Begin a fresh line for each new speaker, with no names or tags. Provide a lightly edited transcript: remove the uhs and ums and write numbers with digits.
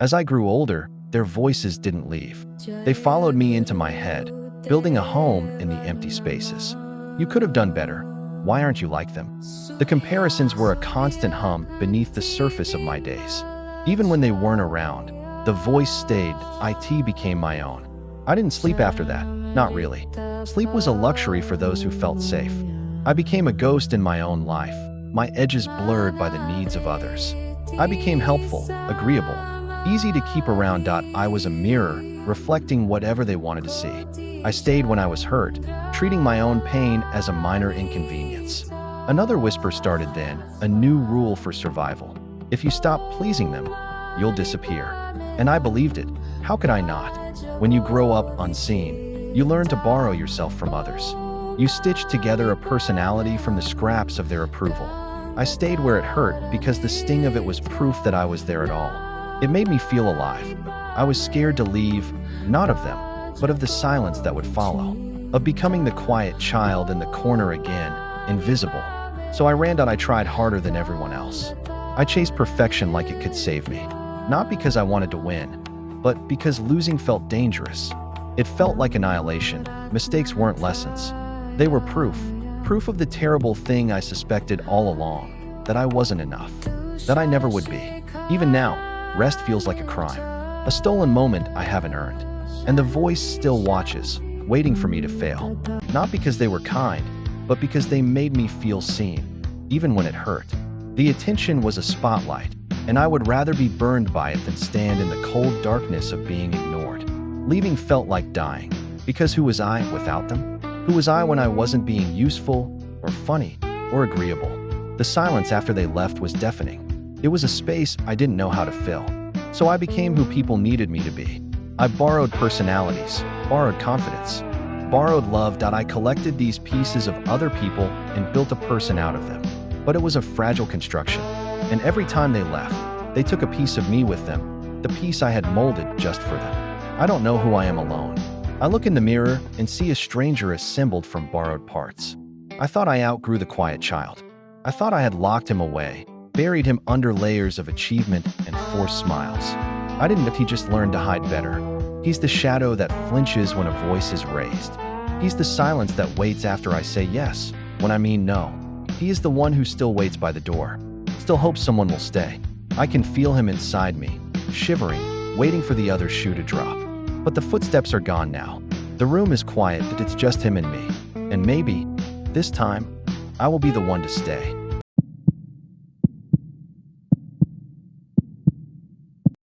As I grew older, their voices didn't leave. They followed me into my head, building a home in the empty spaces. You could have done better. Why aren't you like them? The comparisons were a constant hum beneath the surface of my days. Even when they weren't around, the voice stayed. It became my own. I didn't sleep after that. Not really. Sleep was a luxury for those who felt safe. I became a ghost in my own life, my edges blurred by the needs of others. I became helpful, agreeable, easy to keep around. I was a mirror, reflecting whatever they wanted to see. I stayed when I was hurt, treating my own pain as a minor inconvenience. Another whisper started then, a new rule for survival. If you stop pleasing them, you'll disappear. And I believed it. How could I not? When you grow up unseen, you learn to borrow yourself from others. You stitch together a personality from the scraps of their approval. I stayed where it hurt because the sting of it was proof that I was there at all. It made me feel alive. I was scared to leave, not of them, but of the silence that would follow, of becoming the quiet child in the corner again, invisible. So I ran. I tried harder than everyone else. I chased perfection like it could save me, not because I wanted to win, but because losing felt dangerous. It felt like annihilation. Mistakes weren't lessons. They were proof of the terrible thing I suspected all along, that I wasn't enough, that I never would be. Even now, rest feels like a crime, a stolen moment I haven't earned. And the voice still watches, waiting for me to fail. Not because they were kind, but because they made me feel seen, even when it hurt. The attention was a spotlight, and I would rather be burned by it than stand in the cold darkness of being ignored. Leaving felt like dying, because who was I without them? Who was I when I wasn't being useful, or funny, or agreeable? The silence after they left was deafening. It was a space I didn't know how to fill. So I became who people needed me to be. I borrowed personalities, borrowed confidence, borrowed love. I collected these pieces of other people and built a person out of them. But it was a fragile construction. And every time they left, they took a piece of me with them, the piece I had molded just for them. I don't know who I am alone. I look in the mirror and see a stranger assembled from borrowed parts. I thought I outgrew the quiet child. I thought I had locked him away, buried him under layers of achievement and forced smiles. I didn't, but he just learned to hide better. He's the shadow that flinches when a voice is raised. He's the silence that waits after I say yes, when I mean no. He is the one who still waits by the door, still hopes someone will stay. I can feel him inside me, shivering, waiting for the other shoe to drop. But the footsteps are gone now. The room is quiet, that it's just him and me. And maybe, this time, I will be the one to stay.